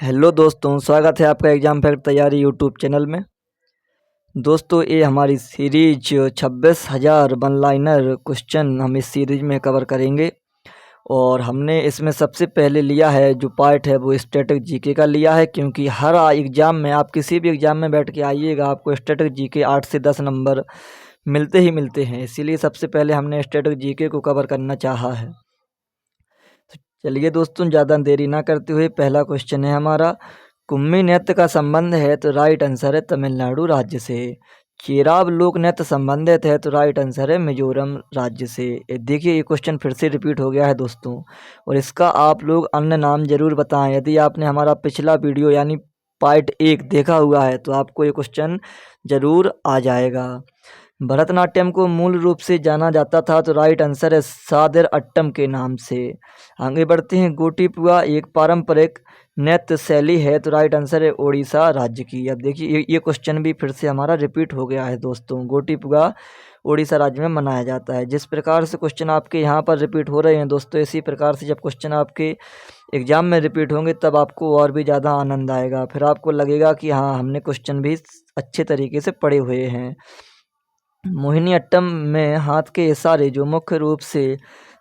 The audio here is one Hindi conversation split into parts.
हेलो दोस्तों, स्वागत है आपका एग्ज़ाम फैक्ट तैयारी यूट्यूब चैनल में। दोस्तों, ये हमारी सीरीज 26,000 वन लाइनर क्वेश्चन हम इस सीरीज में कवर करेंगे। और हमने इसमें सबसे पहले लिया है जो पार्ट है वो स्टैटिक जीके का लिया है, क्योंकि हर एग्ज़ाम में आप किसी भी एग्ज़ाम में बैठ के आइएगा आपको स्टैटिक जीके 8 से 10 नंबर मिलते ही मिलते हैं। इसीलिए सबसे पहले हमने स्टैटिक जीके को कवर करना चाहा है। चलिए दोस्तों, ज़्यादा देरी ना करते हुए पहला क्वेश्चन है हमारा, कुम्मी नृत्य का संबंध है तो राइट आंसर है तमिलनाडु राज्य से। चेराव लोक नृत्य संबंधित है तो राइट आंसर है मिजोरम राज्य से। देखिए, ये क्वेश्चन फिर से रिपीट हो गया है दोस्तों, और इसका आप लोग अन्य नाम जरूर बताएं। यदि आपने हमारा पिछला वीडियो यानी पार्ट 1 देखा हुआ है तो आपको ये क्वेश्चन ज़रूर आ जाएगा। भरतनाट्यम को मूल रूप से जाना जाता था तो राइट आंसर है सादर अट्टम के नाम से। आगे बढ़ते हैं, गोटीपुआ एक पारंपरिक नृत्य शैली है तो राइट आंसर है ओडिशा राज्य की। अब देखिए, ये क्वेश्चन भी फिर से हमारा रिपीट हो गया है दोस्तों। गोटीपुआ ओडिशा राज्य में मनाया जाता है। जिस प्रकार से क्वेश्चन आपके यहाँ पर रिपीट हो रहे हैं दोस्तों, इसी प्रकार से जब क्वेश्चन आपके एग्जाम में रिपीट होंगे तब आपको और भी ज़्यादा आनंद आएगा। फिर आपको लगेगा कि हाँ, हमने क्वेश्चन भी अच्छे तरीके से पढ़े हुए हैं। मोहिनीअट्टम में हाथ के इशारे जो मुख्य रूप से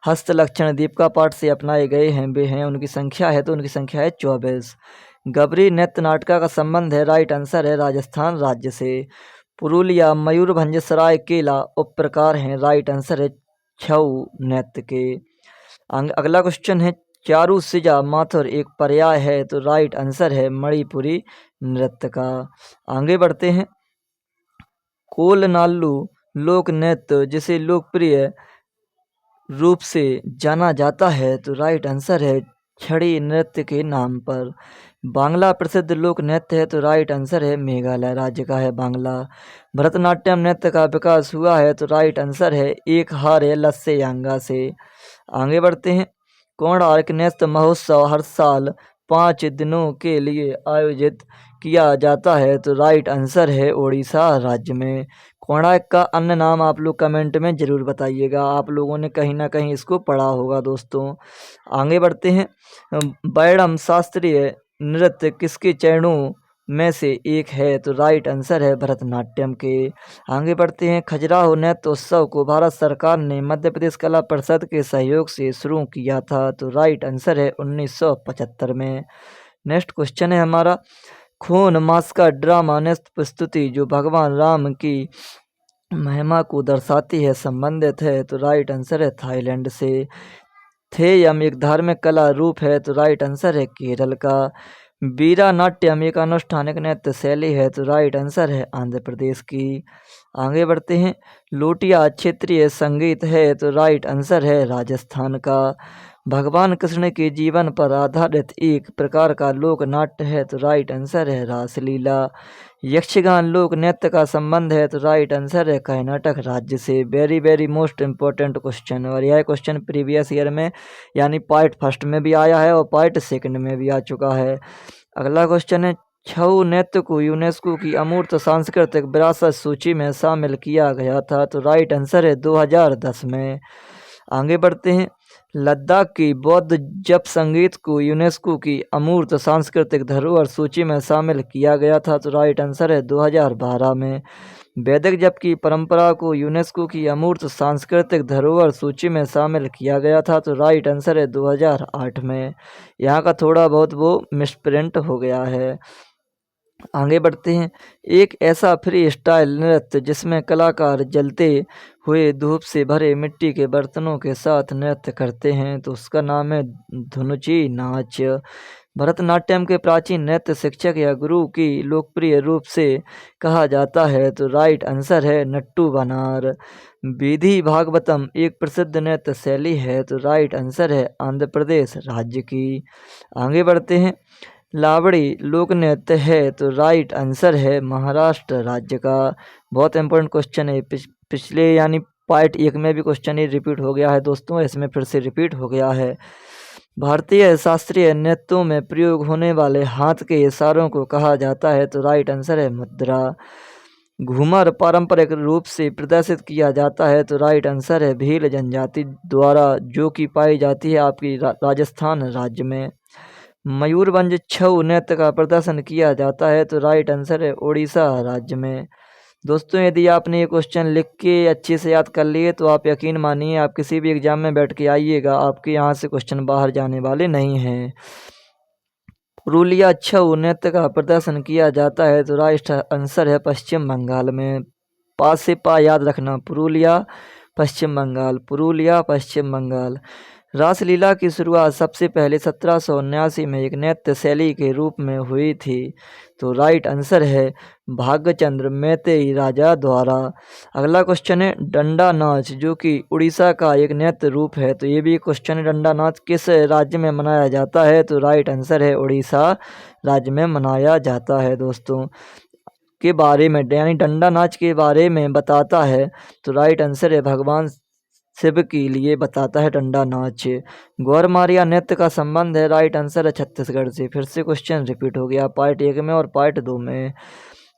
हस्त लक्षण दीपिका पाठ से अपनाए गए हैं वे हैं, उनकी संख्या है 24। गबरी नृत्य नाटका का संबंध है राइट आंसर है राजस्थान राज्य से। पुरुलिया मयूरभंज सराय केला उप प्रकार हैं, राइट आंसर है छऊ नृत्य के। अगला क्वेश्चन है, चारू सिजा माथुर एक पर्याय है तो राइट आंसर है मणिपुरी नृत्य का। आगे बढ़ते हैं, कोल नाल्लू लोक नृत्य जिसे लोकप्रिय रूप से जाना जाता है तो राइट आंसर है छड़ी नृत्य के नाम पर। बांग्ला प्रसिद्ध लोक नृत्य है तो राइट आंसर है मेघालय राज्य का है बांग्ला। भरतनाट्यम नृत्य का विकास हुआ है तो राइट आंसर है एक हारे लस्से यांगा से। आगे बढ़ते हैं, कोणार्क नृत्य महोत्सव हर साल 5 दिनों के लिए आयोजित किया जाता है तो राइट आंसर है ओडिशा राज्य में। कोणार्क का अन्य नाम आप लोग कमेंट में ज़रूर बताइएगा, आप लोगों ने कहीं ना कहीं इसको पढ़ा होगा दोस्तों। आगे बढ़ते हैं, बैडम शास्त्रीय नृत्य किसके चरणों में से एक है तो राइट आंसर है भरतनाट्यम के। आगे बढ़ते हैं, खजुराहो नृत्य उत्सव को भारत सरकार ने मध्य प्रदेश कला परिषद के सहयोग से शुरू किया था तो राइट आंसर है 1975 में। नेक्स्ट क्वेश्चन है हमारा, खून मास का ड्रामा नृत्य प्रस्तुति जो भगवान राम की महिमा को दर्शाती है संबंधित है तो राइट आंसर है थाईलैंड से। थेयम एक धार्मिक कला रूप है तो राइट आंसर है केरल का। वीरा नाट्यम एक अनुष्ठानिक नृत्य शैली है तो राइट आंसर है आंध्र प्रदेश की। आगे बढ़ते हैं, लोटिया क्षेत्रीय संगीत है तो राइट आंसर है राजस्थान का। भगवान कृष्ण के जीवन पर आधारित एक प्रकार का लोक नाट्य है तो राइट आंसर है रासलीला। यक्षगान लोक नृत्य का संबंध है तो राइट आंसर है कर्नाटक राज्य से। Very very most important question, और यह क्वेश्चन प्रीवियस ईयर में यानी पार्ट 1 में भी आया है और पार्ट 2 में भी आ चुका है। अगला क्वेश्चन है, छऊ नृत्य को यूनेस्को की अमूर्त सांस्कृतिक विरासत सूची में शामिल किया गया था तो राइट आंसर है 2010 में। आगे बढ़ते हैं, लद्दाख की बौद्ध जप संगीत को यूनेस्को की अमूर्त सांस्कृतिक धरोहर सूची में शामिल किया गया था तो राइट आंसर है 2012 में। वैदिक जप की परंपरा को यूनेस्को की अमूर्त सांस्कृतिक धरोहर सूची में शामिल किया गया था तो राइट आंसर है 2008 में। यहाँ का थोड़ा बहुत वो मिसप्रिंट हो गया है। आगे बढ़ते हैं, एक ऐसा फ्री स्टाइल नृत्य जिसमें कलाकार जलते हुए धूप से भरे मिट्टी के बर्तनों के साथ नृत्य करते हैं तो उसका नाम है धुनुची नाच। भरतनाट्यम के प्राचीन नृत्य शिक्षक या गुरु की लोकप्रिय रूप से कहा जाता है तो राइट आंसर है नट्टू बनार। विधि भागवतम एक प्रसिद्ध नृत्य शैली है तो राइट आंसर है आंध्र प्रदेश राज्य की। आगे बढ़ते हैं, लावड़ी लोक नृत्य है तो राइट आंसर है महाराष्ट्र राज्य का। बहुत इंपॉर्टेंट क्वेश्चन है, पिछले यानी पार्ट 1 में भी क्वेश्चन ही रिपीट हो गया है दोस्तों, इसमें फिर से रिपीट हो गया है। भारतीय शास्त्रीय नृत्यों में प्रयोग होने वाले हाथ के इशारों को कहा जाता है तो राइट आंसर है मुद्रा। घूमर पारंपरिक रूप से प्रदर्शित किया जाता है तो राइट आंसर है भील जनजाति द्वारा, जो कि पाई जाती है आपकी राजस्थान राज्य में। मयूरभंज छऊ नृत्य का प्रदर्शन किया जाता है, तो राइट आंसर है उड़ीसा राज्य में। दोस्तों यदि आपने ये क्वेश्चन लिख के अच्छे से याद कर लिए तो आप यकीन मानिए आप किसी भी एग्जाम में बैठ के आइएगा, आपके यहाँ से क्वेश्चन बाहर जाने वाले नहीं हैं। पुरुलिया छऊ नृत्य का प्रदर्शन किया जाता है, तो राइट आंसर है पश्चिम बंगाल में। पास से पा याद रखना, पुरुलिया पश्चिम बंगाल, पुरुलिया पश्चिम बंगाल। रासलीला की शुरुआत सबसे पहले 1779 में एक नृत्य शैली के रूप में हुई थी, तो राइट आंसर है भाग्यचंद्र मैतेई राजा द्वारा। अगला क्वेश्चन है डंडा नाच, जो कि उड़ीसा का एक नृत्य रूप है, तो ये भी क्वेश्चन है डंडा नाच किस राज्य में मनाया जाता है, तो राइट आंसर है उड़ीसा राज्य में मनाया जाता है। दोस्तों के बारे में यानी डंडा नाच के बारे में बताता है, तो राइट आंसर है भगवान शिव के लिए बताता है डंडा नाच। गौरमारिया नृत्य का संबंध है, राइट आंसर है छत्तीसगढ़ से। फिर से क्वेश्चन रिपीट हो गया पार्ट 1 में और पार्ट 2 में।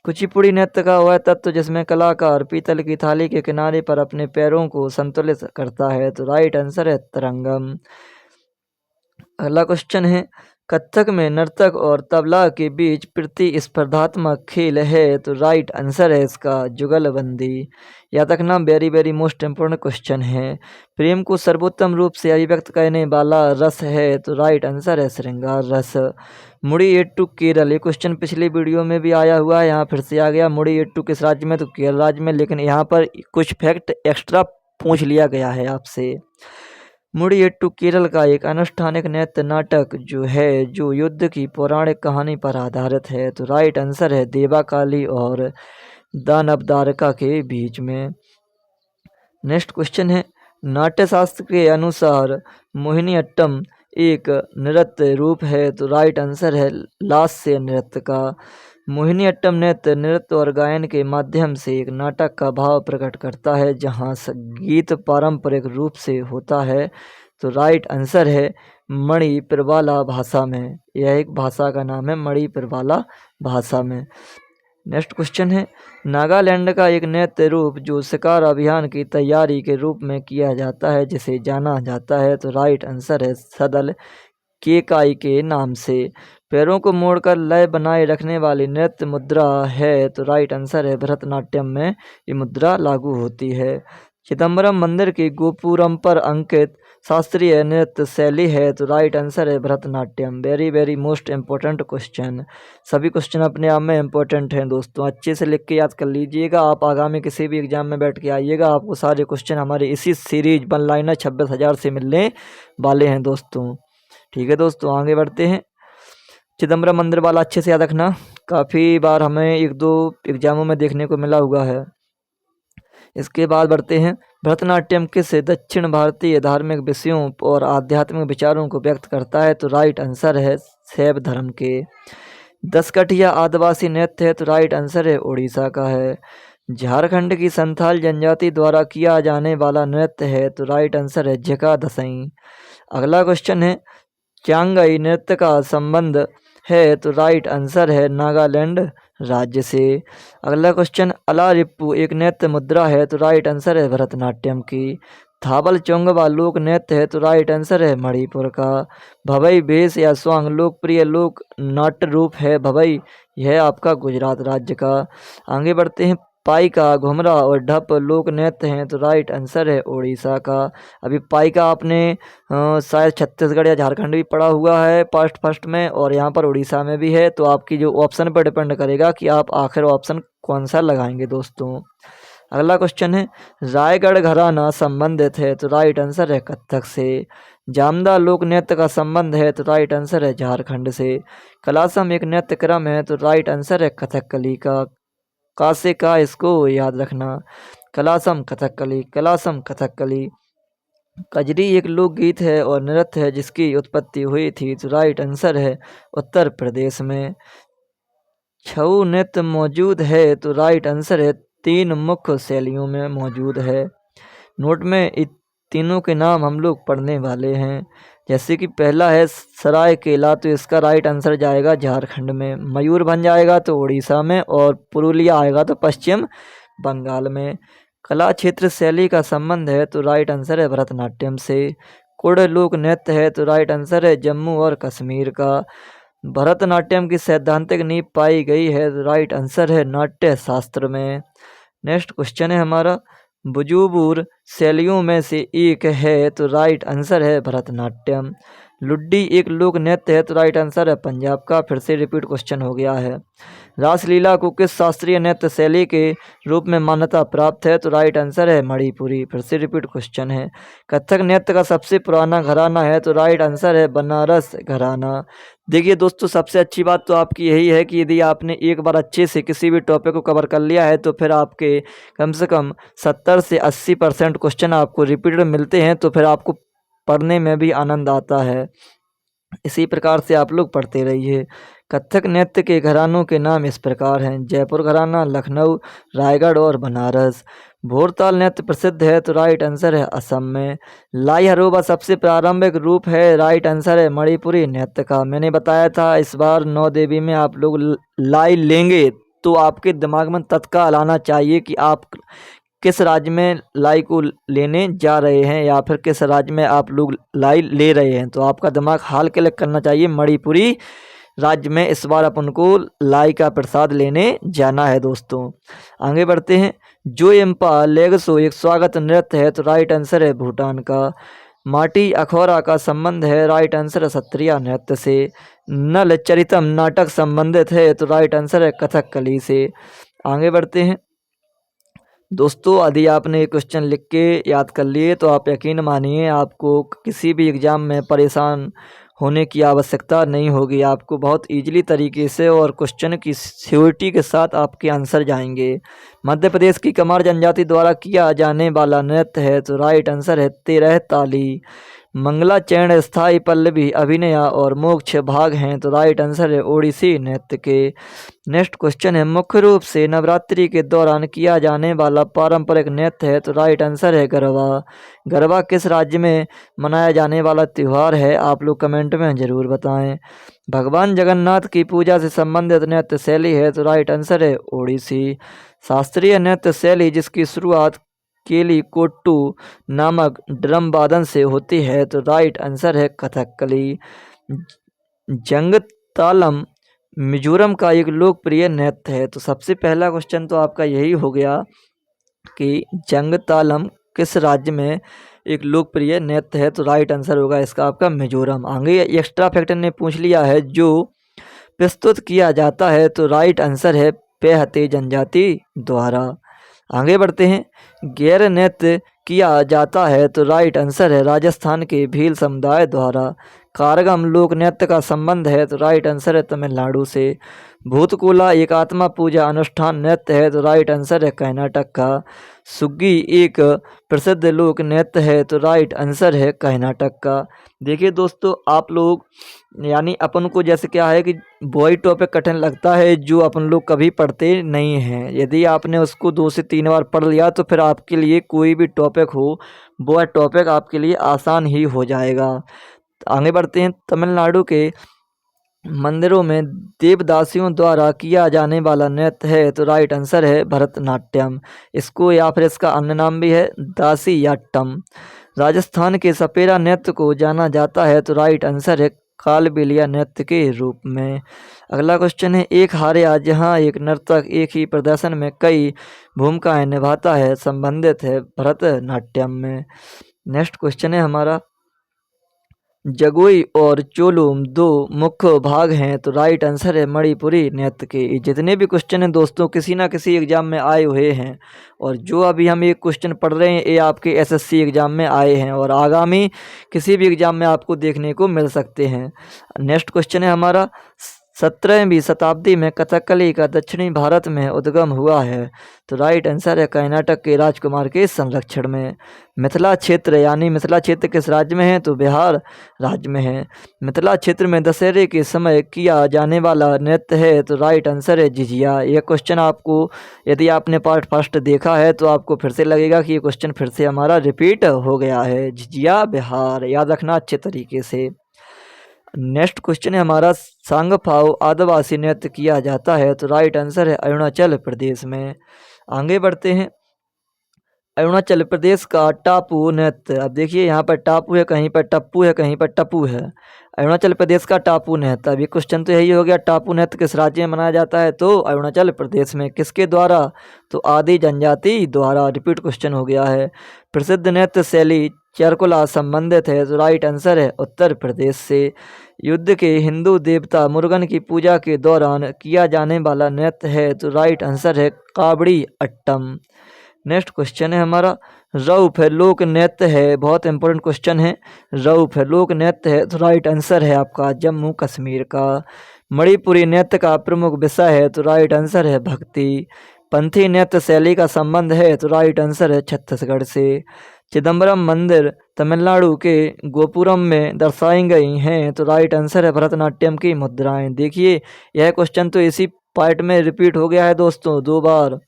कुचिपुड़ी नृत्य का वह तत्व जिसमें कलाकार पीतल की थाली के किनारे पर अपने पैरों को संतुलित करता है, तो राइट आंसर है तरंगम। अगला क्वेश्चन है कथक में नर्तक और तबला के बीच प्रतिस्पर्धात्मक खेल है, तो राइट आंसर है इसका जुगलबंदी। याद रखना very very most important question है। प्रेम को सर्वोत्तम रूप से अभिव्यक्त करने वाला रस है, तो राइट आंसर है श्रृंगार रस। मुड़ी एट्टू केरल, ये क्वेश्चन पिछले वीडियो में भी आया हुआ है, यहाँ फिर से आ गया। मुड़ी एट्टू किस राज्य में, तो केरल राज्य में, लेकिन यहाँ पर कुछ फैक्ट एक्स्ट्रा पूछ लिया गया है आपसे। मुड़ियट्टू केरल का एक अनुष्ठानिक नृत्य नाटक जो युद्ध की पौराणिक कहानी पर आधारित है, तो राइट आंसर है देवा काली और दानवदारका के बीच में। नेक्स्ट क्वेश्चन है नाट्यशास्त्र के अनुसार मोहिनीअट्टम एक नृत्य रूप है, तो राइट आंसर है लास्य नृत्य का। मोहिनीअट्टम नृत्य और गायन के माध्यम से एक नाटक का भाव प्रकट करता है, जहाँ गीत पारंपरिक रूप से होता है, तो राइट आंसर है मणिप्रवाला भाषा में। यह एक भाषा का नाम है मणिप्रवाला भाषा में। नेक्स्ट क्वेश्चन है नागालैंड का एक नृत्य रूप जो शिकार अभियान की तैयारी के रूप में किया जाता है, जिसे जाना जाता है, तो राइट आंसर है सदल केकाई के नाम से। पैरों को मोड़कर लय बनाए रखने वाली नृत्य मुद्रा है, तो राइट आंसर है भरतनाट्यम में ये मुद्रा लागू होती है। चिदम्बरम मंदिर के गोपुरम पर अंकित शास्त्रीय नृत्य शैली है, तो राइट आंसर है Bharatanatyam. Very very most important question, सभी क्वेश्चन अपने आप में इम्पोर्टेंट हैं दोस्तों, अच्छे से लिख के याद कर लीजिएगा। आप आगामी किसी भी एग्जाम में बैठ के आइएगा, आपको सारे क्वेश्चन हमारे इसी सीरीज वन लाइनर 26,000 से मिलने वाले हैं दोस्तों। ठीक है दोस्तों, आगे बढ़ते हैं। चिदम्बरम मंदिर वाला अच्छे से याद रखना, काफ़ी बार हमें 1-2 एग्जामों में देखने को मिला हुआ है। इसके बाद बढ़ते हैं भरतनाट्यम किस दक्षिण भारतीय धार्मिक विषयों और आध्यात्मिक विचारों को व्यक्त करता है, तो राइट आंसर है शैव धर्म के। दसकठिया आदिवासी नृत्य है, तो राइट आंसर है उड़ीसा का है। झारखंड की संथाल जनजाति द्वारा किया जाने वाला नृत्य है, तो राइट आंसर है झिका दसई। अगला क्वेश्चन है चांगई नृत्य का संबंध है, तो राइट आंसर है नागालैंड राज्य से। अगला क्वेश्चन अलारिप्पू एक नृत्य मुद्रा है, तो राइट आंसर है भरतनाट्यम की। थाबल चोंगवा लोक नृत्य है, तो राइट आंसर है मणिपुर का। भवई भेष या स्वांग लोकप्रिय लोक नाट्य रूप है भवई, यह आपका गुजरात राज्य का। आगे बढ़ते हैं पाइका, घुमरा और ढप लोक नृत्य हैं, तो राइट आंसर है उड़ीसा का। अभी पाइका आपने शायद छत्तीसगढ़ या झारखंड भी पढ़ा हुआ है फर्स्ट में, और यहाँ पर उड़ीसा में भी है, तो आपकी जो ऑप्शन पर डिपेंड करेगा कि आप आखिर ऑप्शन कौन सा लगाएंगे दोस्तों। अगला क्वेश्चन है रायगढ़ घराना संबंधित है, तो राइट आंसर है कथक से। जामदा लोक नृत्य का संबंध है, तो राइट आंसर है झारखंड से। कलासम एक नृत्य क्रम है, तो राइट आंसर है कथकली का। कासे का इसको याद रखना, कलासम कथकली, कलासम कथकली। कजरी एक लोकगीत है और नृत्य है जिसकी उत्पत्ति हुई थी, तो राइट आंसर है उत्तर प्रदेश में। छऊ नृत्य मौजूद है, तो राइट आंसर है 3 मुख्य शैलियों में मौजूद है। नोट में इन तीनों के नाम हम लोग पढ़ने वाले हैं, जैसे कि पहला है सरायकेला, तो इसका राइट आंसर जाएगा झारखंड में। मयूरभंज आएगा तो उड़ीसा में, और पुरुलिया आएगा तो पश्चिम बंगाल में। कला क्षेत्र शैली का संबंध है, तो राइट आंसर है भरतनाट्यम से। कुड़ लोक नृत्य है? तो राइट आंसर है जम्मू और कश्मीर का। भरतनाट्यम की सैद्धांतिक नींव पाई गई है? तो राइट आंसर है नाट्य शास्त्र में। नेक्स्ट क्वेश्चन है हमारा, बुजुर्ग शैलियों में से एक है? तो राइट आंसर है भरतनाट्यम। लुड्डी एक लोक नृत्य है? तो राइट आंसर है पंजाब का। फिर से रिपीट क्वेश्चन हो गया है। रासलीला को किस शास्त्रीय नृत्य शैली के रूप में मान्यता प्राप्त है? तो राइट आंसर है मणिपुरी। फिर से रिपीट क्वेश्चन है। कथक नृत्य का सबसे पुराना घराना है? तो राइट आंसर है बनारस घराना। देखिए दोस्तों, सबसे अच्छी बात तो आपकी यही है कि यदि आपने एक बार अच्छे से किसी भी टॉपिक को कवर कर लिया है तो फिर आपके कम से कम 70 से 80% क्वेश्चन आपको रिपीटेड मिलते हैं, तो फिर आपको पढ़ने में भी आनंद आता है। इसी प्रकार से आप लोग पढ़ते रहिए। कथक नृत्य के घरानों के नाम इस प्रकार हैं: जयपुर घराना, लखनऊ, रायगढ़ और बनारस। भोरताल नृत्य प्रसिद्ध है? तो राइट आंसर है असम में। लाई हरोबा सबसे प्रारंभिक रूप है? राइट आंसर है मणिपुरी नृत्य का। मैंने बताया था इस बार 9 देवी में आप लोग लाई लेंगे तो आपके दिमाग में तत्काल आना चाहिए कि आप किस राज्य में लाई को लेने जा रहे हैं या फिर किस राज्य में आप लोग लाई ले रहे हैं। तो आपका दिमाग हाल क्लिक करना चाहिए, मणिपुरी राज्य में इस बार अपन को लाई का प्रसाद लेने जाना है दोस्तों। आगे बढ़ते हैं। जो इम्पा लेगसो एक स्वागत नृत्य है? तो राइट आंसर है भूटान का। माटी अखौरा का संबंध है? राइट आंसर है सत्रिया नृत्य से। नल चरितम नाटक संबंधित है? तो राइट आंसर है कथकली से। आगे बढ़ते हैं दोस्तों, यदि आपने क्वेश्चन लिख के याद कर लिए तो आप यकीन मानिए आपको किसी भी एग्ज़ाम में परेशान होने की आवश्यकता नहीं होगी। आपको बहुत इजीली तरीके से और क्वेश्चन की श्योरिटी के साथ आपके आंसर जाएंगे। मध्य प्रदेश की कमार जनजाति द्वारा किया जाने वाला नृत्य है? तो राइट आंसर है 13 ताली। मंगलाचरण स्थाई पल्लवी अभिनय और मोक्ष भाग हैं? तो राइट आंसर है ओडिसी नृत्य के। नेक्स्ट क्वेश्चन है, मुख्य रूप से नवरात्रि के दौरान किया जाने वाला पारंपरिक नृत्य है? तो राइट आंसर है गरबा। गरबा किस राज्य में मनाया जाने वाला त्यौहार है? आप लोग कमेंट में ज़रूर बताएं। भगवान जगन्नाथ की पूजा से संबंधित नृत्य शैली है? तो राइट आंसर है ओडिसी। शास्त्रीय नृत्य शैली जिसकी शुरुआत केली कोट्टू नामक ड्रम वादन से होती है? तो राइट आंसर है कथकली। जंग तालम मिजोरम का एक लोकप्रिय नृत्य है? तो सबसे पहला क्वेश्चन तो आपका यही हो गया कि जंग तालम किस राज्य में एक लोकप्रिय नृत्य है? तो राइट आंसर होगा इसका आपका मिजोरम। आगे एक्स्ट्रा फैक्टर ने पूछ लिया है जो प्रस्तुत किया जाता है? तो राइट आंसर है पेहते जनजाति द्वारा। आगे बढ़ते हैं। गैर नृत्य किया जाता है? तो राइट आंसर है राजस्थान के भील समुदाय द्वारा। कारगम लोक नृत्य का संबंध है? तो राइट आंसर है तमिलनाडु से। भूतकोला एक आत्मा पूजा अनुष्ठान नृत्य है? तो राइट आंसर है कर्नाटक का। सुग्गी एक प्रसिद्ध लोक नृत्य है? तो राइट आंसर है कर्नाटक का। देखिए दोस्तों, आप लोग यानी अपन को जैसे क्या है कि वही टॉपिक कठिन लगता है जो अपन लोग कभी पढ़ते नहीं हैं। यदि आपने उसको 2 से 3 बार पढ़ लिया तो फिर आपके लिए कोई भी टॉपिक हो वो टॉपिक आपके लिए आसान ही हो जाएगा। आगे बढ़ते हैं। तमिलनाडु के मंदिरों में देवदासियों द्वारा किया जाने वाला नृत्य है? तो राइट आंसर है भरतनाट्यम। इसको या फिर इसका अन्य नाम भी है दासियाट्टम। राजस्थान के सपेरा नृत्य को जाना जाता है? तो राइट आंसर है कालबेलिया नृत्य के रूप में। अगला क्वेश्चन है, एक हारेया जहाँ एक नर्तक एक ही प्रदर्शन में कई भूमिकाएं निभाता है संबंधित है भरतनाट्यम में। नेक्स्ट क्वेश्चन है हमारा, जगोई और चोलुम 2 मुख्य भाग हैं? तो राइट आंसर है मणिपुरी नृत्य के। जितने भी क्वेश्चन हैं दोस्तों किसी ना किसी एग्जाम में आए हुए हैं और जो अभी हम एक क्वेश्चन पढ़ रहे हैं ये आपके एसएससी एग्जाम में आए हैं और आगामी किसी भी एग्जाम में आपको देखने को मिल सकते हैं। नेक्स्ट क्वेश्चन है हमारा, 17वीं शताब्दी में कथकली का दक्षिणी भारत में उद्गम हुआ है? तो राइट आंसर है कर्नाटक के राजकुमार के संरक्षण में। मिथिला क्षेत्र यानी मिथिला क्षेत्र किस राज्य में है? तो बिहार राज्य में है। मिथिला क्षेत्र में दशहरे के समय किया जाने वाला नृत्य है? तो राइट आंसर है झिझिया। यह क्वेश्चन आपको यदि आपने पार्ट फर्स्ट देखा है तो आपको फिर से लगेगा कि ये क्वेश्चन फिर से हमारा रिपीट हो गया है। झिझिया बिहार, याद रखना अच्छे तरीके से। नेक्स्ट क्वेश्चन है हमारा, सांगफाओ आदिवासी नृत्य किया जाता है? तो राइट आंसर है अरुणाचल प्रदेश में। आगे बढ़ते हैं। अरुणाचल प्रदेश का टापू नृत्य। अब देखिए यहाँ पर टापू है, कहीं पर टप्पू है, कहीं पर टप्पू है। अरुणाचल प्रदेश का टापू नृत्य। अभी क्वेश्चन तो यही हो गया, टापू नृत्य किस राज्य में मनाया जाता है? तो अरुणाचल प्रदेश में। किसके द्वारा? तो आदि जनजाति द्वारा। रिपीट क्वेश्चन हो गया है। प्रसिद्ध नृत्य शैली चरकुला संबंधित है, तो राइट आंसर है उत्तर प्रदेश से। युद्ध के हिंदू देवता मुरुगन की पूजा के दौरान किया जाने वाला नृत्य है, तो राइट आंसर है कावड़ी अट्टम। नेक्स्ट क्वेश्चन है हमारा, रऊफ है लोक नृत्य है, बहुत इंपॉर्टेंट क्वेश्चन है। रऊफ है लोक नृत्य है, तो राइट आंसर है आपका जम्मू कश्मीर का। मणिपुरी नृत्य का प्रमुख विषय है, तो राइट आंसर है भक्ति। पंथी नृत्य शैली का संबंध है, तो राइट आंसर है छत्तीसगढ़ से। चिदम्बरम मंदिर तमिलनाडु के गोपुरम में दर्शाई गई हैं, तो राइट आंसर है भरतनाट्यम की मुद्राएं। देखिए यह क्वेश्चन तो इसी पार्ट में रिपीट हो गया है दोस्तों 2 बार।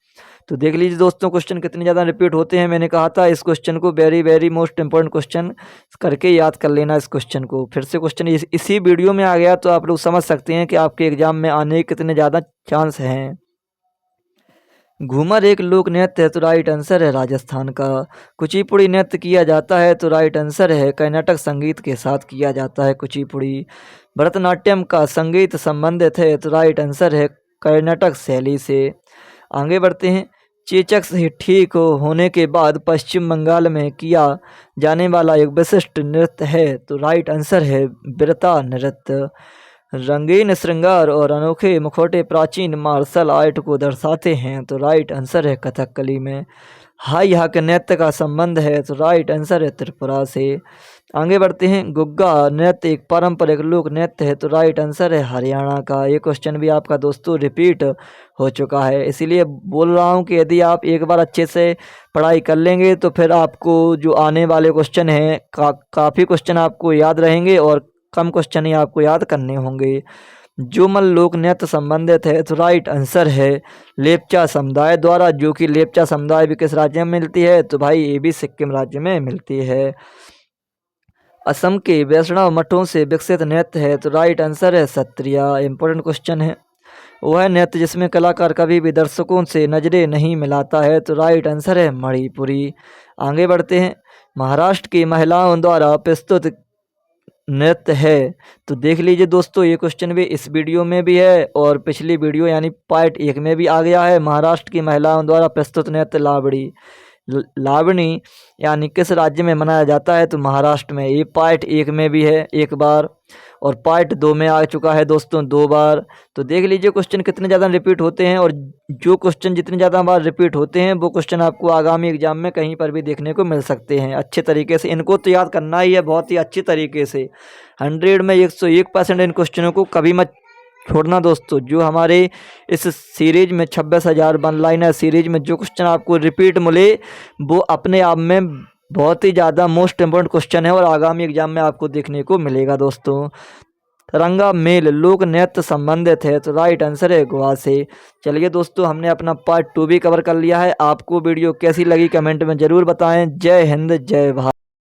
तो देख लीजिए दोस्तों क्वेश्चन कितने ज़्यादा रिपीट होते हैं। मैंने कहा था इस क्वेश्चन को वेरी मोस्ट इंपॉर्टेंट क्वेश्चन करके याद कर लेना इस क्वेश्चन को। फिर से क्वेश्चन इसी वीडियो में आ गया तो आप लोग समझ सकते हैं कि आपके एग्जाम में आने के कितने ज़्यादा चांस हैं। घूमर एक लोक नृत्य है, तो राइट आंसर है राजस्थान का। कुचिपुड़ी नृत्य किया जाता है, तो राइट आंसर है कर्नाटक संगीत के साथ किया जाता है कुचिपुड़ी। भरतनाट्यम का संगीत संबंधित है, तो राइट आंसर है कर्नाटक शैली से। आगे बढ़ते हैं। चेचक से ठीक होने के बाद पश्चिम बंगाल में किया जाने वाला एक विशिष्ट नृत्य है, तो राइट आंसर है बिरता नृत्य। रंगीन श्रृंगार और अनोखे मुखौटे प्राचीन मार्शल आर्ट को दर्शाते हैं, तो राइट आंसर है कथकली में। हाई हाक नृत्य का संबंध है, तो राइट आंसर है त्रिपुरा से। आगे बढ़ते हैं। गुग्गा नृत्य एक पारंपरिक लोक नृत्य है, तो राइट आंसर है हरियाणा का। ये क्वेश्चन भी आपका दोस्तों रिपीट हो चुका है, इसीलिए बोल रहा हूँ कि यदि आप एक बार अच्छे से पढ़ाई कर लेंगे तो फिर आपको जो आने वाले क्वेश्चन हैं काफ़ी क्वेश्चन आपको याद रहेंगे और कम क्वेश्चन ही आपको याद करने होंगे। जुमल लोक नृत्य संबंधित है, तो राइट आंसर है लेपचा समुदाय द्वारा, जो कि लेपचा समुदाय भी किस राज्य में मिलती है? तो भाई ये भी सिक्किम राज्य में मिलती है। असम के वैष्णव मठों से विकसित नृत्य है, तो राइट आंसर है सत्रिया। इंपॉर्टेंट क्वेश्चन है। वह नृत्य जिसमें कलाकार कभी भी दर्शकों से नजरें नहीं मिलाता है, तो राइट आंसर है मणिपुरी। आगे बढ़ते हैं। महाराष्ट्र की महिलाओं द्वारा प्रस्तुत नृत्य है, तो देख लीजिए दोस्तों ये क्वेश्चन भी इस वीडियो में भी है और पिछली वीडियो यानी पार्ट 1 में भी आ गया है। महाराष्ट्र की महिलाओं द्वारा प्रस्तुत नृत्य लावड़ी। लावणी यानी किस राज्य में मनाया जाता है? तो महाराष्ट्र में। ये पार्ट 1 में भी है 1 बार और पार्ट 2 में आ चुका है दोस्तों 2 बार। तो देख लीजिए क्वेश्चन कितने ज़्यादा रिपीट होते हैं और जो क्वेश्चन जितने ज़्यादा बार रिपीट होते हैं वो क्वेश्चन आपको आगामी एग्जाम में कहीं पर भी देखने को मिल सकते हैं। अच्छे तरीके से इनको तो याद करना ही है बहुत ही अच्छी तरीके से। 100 में 101% इन क्वेश्चनों को कभी मत छोड़ना दोस्तों। जो हमारे इस सीरीज में 26,000 वन लाइनर सीरीज में जो क्वेश्चन आपको रिपीट मिले वो अपने आप में बहुत ही ज़्यादा मोस्ट इम्पोर्टेंट क्वेश्चन है और आगामी एग्जाम में आपको देखने को मिलेगा दोस्तों। रंगा मेल लोक नृत्य संबंधित है, तो राइट आंसर है गोवा से। चलिए दोस्तों हमने अपना पार्ट 2 भी कवर कर लिया है। आपको वीडियो कैसी लगी कमेंट में ज़रूर बताएं। जय हिंद जय भारत।